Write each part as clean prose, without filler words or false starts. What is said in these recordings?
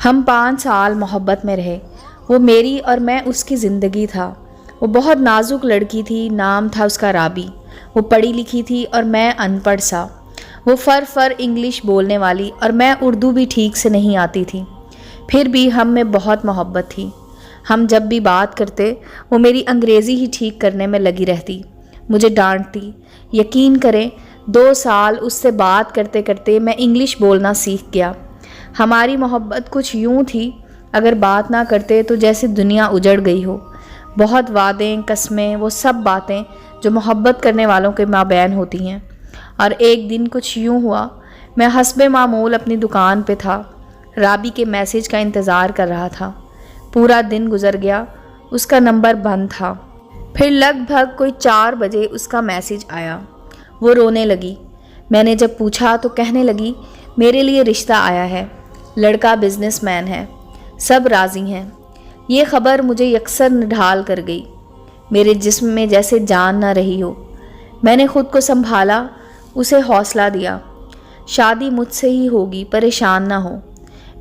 ہم 5 سال محبت میں رہے۔ وہ میری اور میں اس کی زندگی تھا۔ وہ بہت نازک لڑکی تھی، نام تھا اس کا رابی۔ وہ پڑھی لکھی تھی اور میں ان پڑھ سا۔ وہ فر انگلش بولنے والی اور میں اردو بھی ٹھیک سے نہیں آتی تھی۔ پھر بھی ہم میں بہت محبت تھی۔ ہم جب بھی بات کرتے وہ میری انگریزی ہی ٹھیک کرنے میں لگی رہتی، مجھے ڈانٹتی۔ یقین کریں 2 سال اس سے بات کرتے کرتے میں انگلش بولنا سیکھ گیا۔ ہماری محبت کچھ یوں تھی، اگر بات نہ کرتے تو جیسے دنیا اجڑ گئی ہو۔ بہت وعدیں، قسمیں، وہ سب باتیں جو محبت کرنے والوں کے مابین ہوتی ہیں۔ اور ایک دن کچھ یوں ہوا، میں حسب معمول اپنی دکان پہ تھا، رابی کے میسج کا انتظار کر رہا تھا۔ پورا دن گزر گیا، اس کا نمبر بند تھا۔ پھر لگ بھگ کوئی 4 بجے اس کا میسج آیا۔ وہ رونے لگی۔ میں نے جب پوچھا تو کہنے لگی میرے لیے رشتہ آیا ہے، لڑکا بزنس مین ہے، سب راضی ہیں۔ یہ خبر مجھے یکسر نڈھال کر گئی، میرے جسم میں جیسے جان نہ رہی ہو۔ میں نے خود کو سنبھالا، اسے حوصلہ دیا، شادی مجھ سے ہی ہوگی، پریشان نہ ہو۔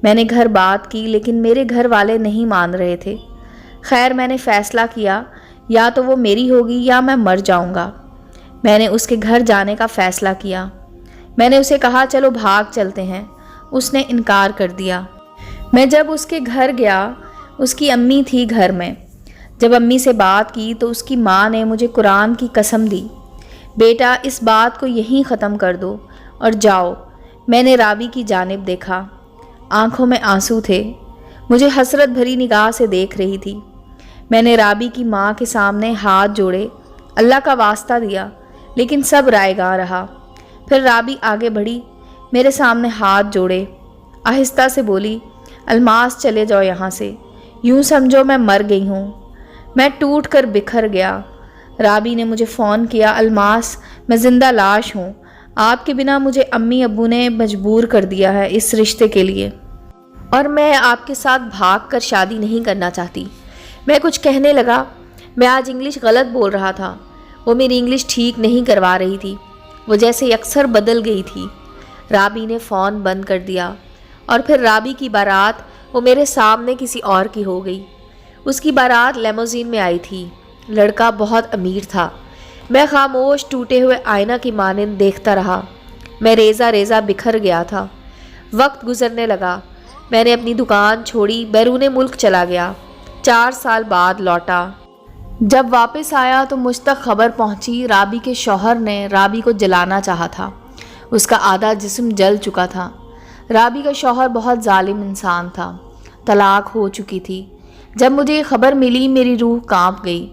میں نے گھر بات کی لیکن میرے گھر والے نہیں مان رہے تھے۔ خیر میں نے فیصلہ کیا، یا تو وہ میری ہوگی یا میں مر جاؤں گا۔ میں نے اس کے گھر جانے کا فیصلہ کیا۔ میں نے اسے کہا چلو بھاگ چلتے ہیں، اس نے انکار کر دیا۔ میں جب اس کے گھر گیا، اس کی امی تھی گھر میں۔ جب امی سے بات کی تو اس کی ماں نے مجھے قرآن کی قسم دی، بیٹا اس بات کو یہیں ختم کر دو اور جاؤ۔ میں نے رابی کی جانب دیکھا، آنکھوں میں آنسو تھے، مجھے حسرت بھری نگاہ سے دیکھ رہی تھی۔ میں نے رابی کی ماں کے سامنے ہاتھ جوڑے، اللہ کا واسطہ دیا، لیکن سب رائے گاں رہا۔ پھر رابی آگے بڑھی، میرے سامنے ہاتھ جوڑے، آہستہ سے بولی الماس چلے جاؤ یہاں سے، یوں سمجھو میں مر گئی ہوں۔ میں ٹوٹ کر بکھر گیا۔ رابی نے مجھے فون کیا، الماس میں زندہ لاش ہوں، آپ کے بنا مجھے امی ابو نے مجبور کر دیا ہے اس رشتے کے لیے، اور میں آپ کے ساتھ بھاگ کر شادی نہیں کرنا چاہتی۔ میں کچھ کہنے لگا، میں آج انگلش غلط بول رہا تھا، وہ میری انگلش ٹھیک نہیں کروا رہی تھی، وہ جیسے اکثر بدل گئی تھی۔ رابی نے فون بند کر دیا، اور پھر رابی کی بارات وہ میرے سامنے کسی اور کی ہو گئی۔ اس کی بارات لیموزین میں آئی تھی، لڑکا بہت امیر تھا۔ میں خاموش ٹوٹے ہوئے آئینہ کی مانند دیکھتا رہا۔ میں ریزہ ریزہ بکھر گیا تھا۔ وقت گزرنے لگا، میں نے اپنی دکان چھوڑی، بیرون ملک چلا گیا۔ 4 سال بعد لوٹا۔ جب واپس آیا تو مجھ تک خبر پہنچی رابی کے شوہر نے رابی کو جلانا چاہا تھا، اس کا آدھا جسم جل چکا تھا۔ رابی کا شوہر بہت ظالم انسان تھا، طلاق ہو چکی تھی۔ جب مجھے یہ خبر ملی میری روح کانپ گئی۔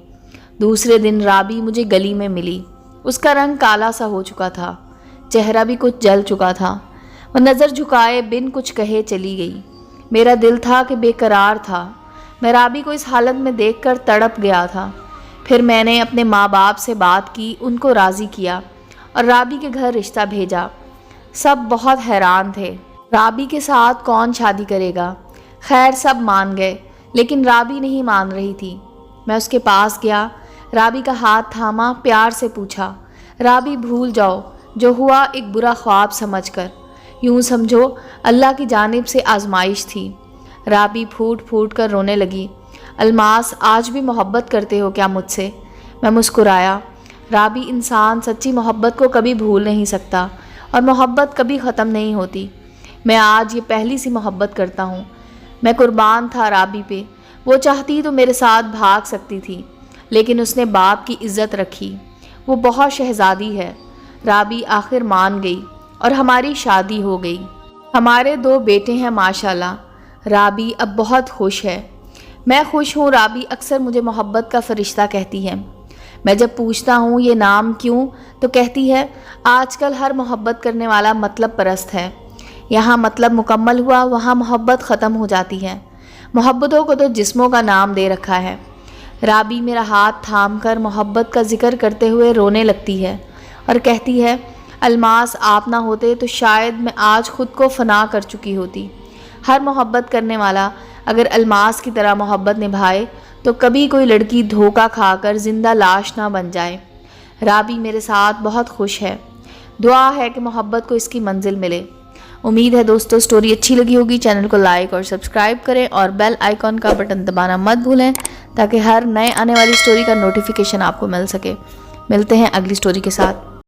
دوسرے دن رابی مجھے گلی میں ملی، اس کا رنگ کالا سا ہو چکا تھا، چہرہ بھی کچھ جل چکا تھا۔ وہ نظر جھکائے بن کچھ کہے چلی گئی۔ میرا دل تھا کہ بے قرار تھا، میں رابی کو اس حالت میں دیکھ کر تڑپ گیا تھا۔ پھر میں نے اپنے ماں باپ سے بات کی، ان کو راضی کیا اور رابی کے گھر رشتہ بھیجا۔ سب بہت حیران تھے، رابی کے ساتھ کون شادی کرے گا؟ خیر سب مان گئے، لیکن رابی نہیں مان رہی تھی۔ میں اس کے پاس گیا، رابی کا ہاتھ تھاما، پیار سے پوچھا، رابی بھول جاؤ جو ہوا ایک برا خواب سمجھ کر، یوں سمجھو اللہ کی جانب سے آزمائش تھی۔ رابی پھوٹ پھوٹ کر رونے لگی، الماس آج بھی محبت کرتے ہو کیا مجھ سے؟ میں مسکرایا۔ رابی انسان سچی محبت کو کبھی بھول نہیں سکتا، اور محبت کبھی ختم نہیں ہوتی۔ میں آج یہ پہلی سی محبت کرتا ہوں۔ میں قربان تھا رابی پہ، وہ چاہتی تو میرے ساتھ بھاگ سکتی تھی، لیکن اس نے باپ کی عزت رکھی۔ وہ بہت شہزادی ہے۔ رابی آخر مان گئی اور ہماری شادی ہو گئی۔ ہمارے 2 بیٹے ہیں ماشاءاللہ۔ رابی اب بہت خوش ہے۔ میں خوش ہوں۔ رابی اکثر مجھے محبت کا فرشتہ کہتی ہے۔ میں جب پوچھتا ہوں یہ نام کیوں تو کہتی ہے آج کل ہر محبت کرنے والا مطلب پرست ہے، یہاں مطلب مکمل ہوا وہاں محبت ختم ہو جاتی ہے، محبتوں کو تو جسموں کا نام دے رکھا ہے۔ رابی میرا ہاتھ تھام کر محبت کا ذکر کرتے ہوئے رونے لگتی ہے اور کہتی ہے الماس آپ نہ ہوتے تو شاید میں آج خود کو فنا کر چکی ہوتی۔ ہر محبت کرنے والا اگر الماس کی طرح محبت نبھائے تو کبھی کوئی لڑکی دھوکہ کھا کر زندہ لاش نہ بن جائے۔ رابی میرے ساتھ بہت خوش ہے، دعا ہے کہ محبت کو اس کی منزل ملے۔ امید ہے دوستو سٹوری اچھی لگی ہوگی. چینل کو لائک اور سبسکرائب کریں اور بیل آئیکن کا بٹن دبانا مت بھولیں تاکہ ہر نئے آنے والی سٹوری کا نوٹیفیکیشن آپ کو مل سکے. ملتے ہیں اگلی سٹوری کے ساتھ.